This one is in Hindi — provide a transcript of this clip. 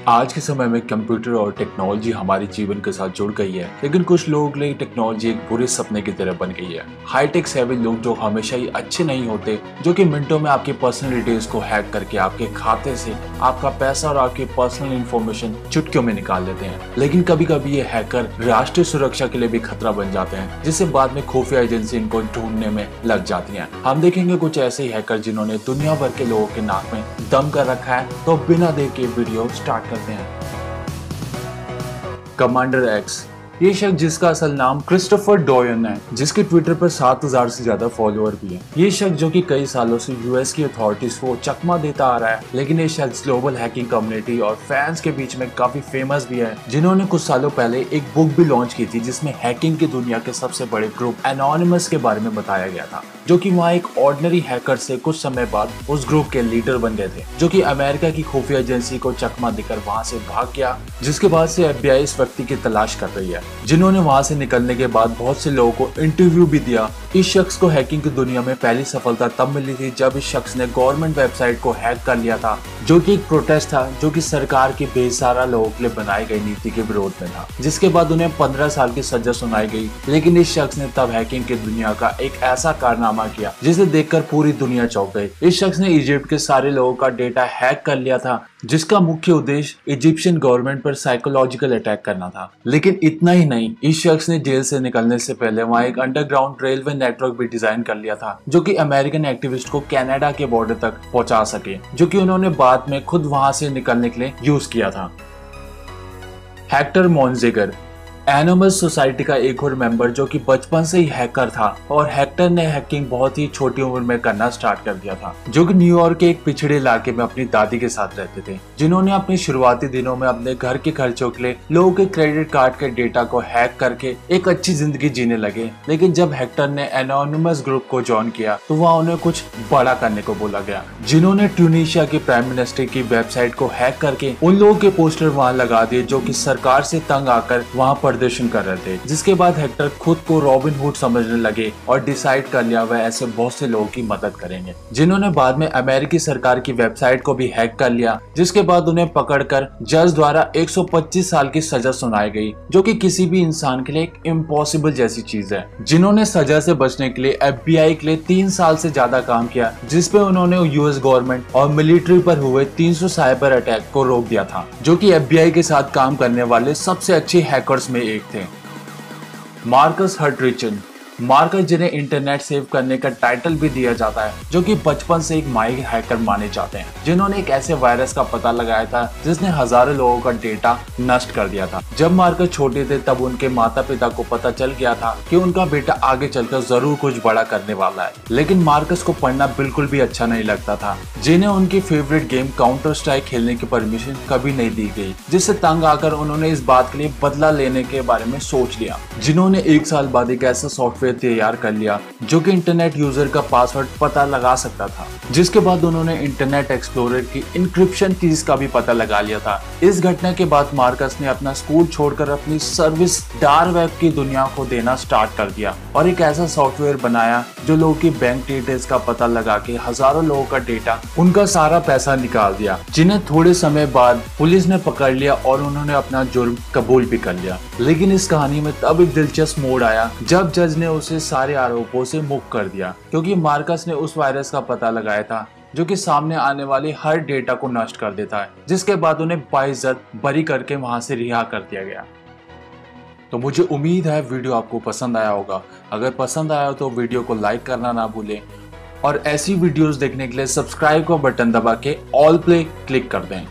आज के समय में कंप्यूटर और टेक्नोलॉजी हमारे जीवन के साथ जुड़ गई है, लेकिन कुछ लोगों के लिए टेक्नोलॉजी एक बुरे सपने की तरह बन गई है। हाईटेक सेवी लोग जो हमेशा ही अच्छे नहीं होते, जो कि मिनटों में आपके पर्सनल डिटेल्स को हैक करके आपके खाते से आपका पैसा और आपकी पर्सनल इंफॉर्मेशन चुटकियों में निकाल लेते हैं। लेकिन कभी कभी ये हैकर राष्ट्रीय सुरक्षा के लिए भी खतरा बन जाते हैं, जिससे बाद में खुफिया एजेंसी इनको ढूंढने में लग जाती है। हम देखेंगे कुछ ऐसे ही हैकर जिन्होंने दुनिया भर के लोगों के नाक में दम कर रखा है। तो बिना देर के वीडियो स्टार्ट करते हैं। कमांडर एक्स, ये शख्स जिसका असल नाम क्रिस्टोफर डॉयन है, जिसके ट्विटर पर 7000 से ज्यादा फॉलोअर भी हैं। ये शख्स जो कि कई सालों से यूएस की अथॉरिटीज को चकमा देता आ रहा है, लेकिन ये शख्स ग्लोबल हैकिंग कम्युनिटी और फैंस के बीच में काफी फेमस भी है, जिन्होंने कुछ सालों पहले एक बुक भी लॉन्च की थी जिसमें हैकिंग की दुनिया के सबसे बड़े ग्रुप एनोनिमस के बारे में बताया गया था, जो कि वहाँ एक ऑर्डिनरी हैकर से कुछ समय बाद उस ग्रुप के लीडर बन गए थे, जो कि अमेरिका की खुफिया एजेंसी को चकमा देकर वहाँ से भाग गया। जिसके बाद से FBI इस व्यक्ति की तलाश कर रही है, जिन्होंने वहां से निकलने के बाद बहुत से लोगों को इंटरव्यू भी दिया। इस शख्स को हैकिंग की दुनिया में पहली सफलता तब मिली थी जब इस शख्स ने गवर्नमेंट वेबसाइट को हैक कर लिया था, जो कि एक प्रोटेस्ट था जो कि सरकार की बेसहारा लोगों के लिए बनाई गई नीति के विरोध में था। जिसके बाद उन्हें 15 साल की सजा सुनाई गई। लेकिन इस शख्स ने तब हैकिंग की दुनिया का एक ऐसा कारनामा किया जिसे देखकर पूरी दुनिया चौंक गई। इस शख्स ने इजिप्ट के सारे लोगों का डेटा हैक कर लिया था, जिसका मुख्य उद्देश्य इजिप्शियन गवर्नमेंट पर साइकोलॉजिकल अटैक करना था। लेकिन इतना ही नहीं, इस शख्स ने जेल से निकलने से पहले वहाँ एक अंडरग्राउंड रेलवे नेटवर्क भी डिजाइन कर लिया था, जो कि अमेरिकन एक्टिविस्ट को कनाडा के बॉर्डर तक पहुंचा सके, जो कि उन्होंने बाद में खुद वहां से निकलने के लिए यूज किया था। हेक्टर मोन्जेगर, एनोमस सोसाइटी का एक और मेंबर जो कि बचपन से ही हैकर था, और हेक्टर ने हैकिंग बहुत ही छोटी उम्र में करना स्टार्ट कर दिया था, जो कि न्यूयॉर्क के एक पिछड़े इलाके में अपनी दादी के साथ रहते थे, जिन्होंने अपने शुरुआती दिनों में अपने घर के खर्चों के लिए लोगों के क्रेडिट कार्ड के डेटा को हैक करके एक अच्छी जिंदगी जीने लगे। लेकिन जब हेक्टर ने एनोनिमस ग्रुप को ज्वाइन किया तो वहाँ उन्हें कुछ बड़ा करने को बोला गया, जिन्होंने ट्यूनीशिया के प्राइम मिनिस्टर की वेबसाइट को हैक करके उन लोगों के पोस्टर वहाँ लगा दिए जो कि सरकार से तंग आकर वहाँ प्रदर्शन कर रहे थे। जिसके बाद हेक्टर खुद को रॉबिन हुड समझने लगे और डिसाइड कर लिया वह ऐसे बहुत से लोगों की मदद करेंगे, जिन्होंने बाद में अमेरिकी सरकार की वेबसाइट को भी हैक कर लिया। जिसके बाद उन्हें पकड़कर जज द्वारा 125 साल की सजा सुनाई गई, जो कि किसी भी इंसान के लिए एक इम्पॉसिबल जैसी चीज है। जिन्होंने सजा से बचने के लिए FBI के लिए 3 साल से ज्यादा काम किया, जिसपे उन्होंने यूएस गवर्नमेंट और मिलिट्री पर हुए 300 साइबर अटैक को रोक दिया था, जो कि FBI के साथ काम करने वाले सबसे अच्छे हैकर्स में एक थे। मार्कस हर्ट्रिचन, मार्कस जिन्हें इंटरनेट सेव करने का टाइटल भी दिया जाता है, जो कि बचपन से एक माहिर हैकर माने जाते हैं, जिन्होंने एक ऐसे वायरस का पता लगाया था जिसने हजारों लोगों का डेटा नष्ट कर दिया था। जब मार्कस छोटे थे तब उनके माता पिता को पता चल गया था कि उनका बेटा आगे चलकर जरूर कुछ बड़ा करने वाला है। लेकिन मार्कस को पढ़ना बिल्कुल भी अच्छा नहीं लगता था, जिन्हें उनकी फेवरेट गेम काउंटर स्ट्राइक खेलने की परमिशन कभी नहीं दी गई, जिससे तंग आकर उन्होंने इस बात के लिए बदला लेने के बारे में सोच लिया। जिन्होंने 1 साल बाद एक ऐसा सॉफ्टवेयर तैयार कर लिया जो कि इंटरनेट यूजर का पासवर्ड पता लगा सकता था। जिसके बाद उन्होंने इंटरनेट एक्सप्लोरर की इंक्रिप्शन कीज का भी पता लगा लिया था। इस घटना के बाद मार्कस ने अपना स्कूल छोड़कर अपनी सर्विस डार्क वेब की दुनिया को देना स्टार्ट कर दिया और एक ऐसा सॉफ्टवेयर बनाया जो लोगों की बैंक डिटेल्स का पता लगा के हजारों लोगों का डेटा, उनका सारा पैसा निकाल दिया, जिन्हें थोड़े समय बाद पुलिस ने पकड़ लिया और उन्होंने अपना जुर्म कबूल भी कर लिया। लेकिन इस कहानी में तब एक दिलचस्प मोड़ आया जब जज ने उसे सारे आरोपों से मुक्त कर दिया, क्योंकि मार्कस ने उस वायरस का पता लगाया था जो कि सामने आने वाले हर डेटा को नष्ट कर देता है। जिसके बाद उन्हें बाइज्जत बरी करके वहां से रिहा कर दिया गया। तो मुझे उम्मीद है वीडियो आपको पसंद आया होगा। अगर पसंद आया तो वीडियो को लाइक करना ना भूलें और ऐसी वीडियोस देखने के लिए सब्सक्राइब का बटन दबा के ऑल पे क्लिक कर दें।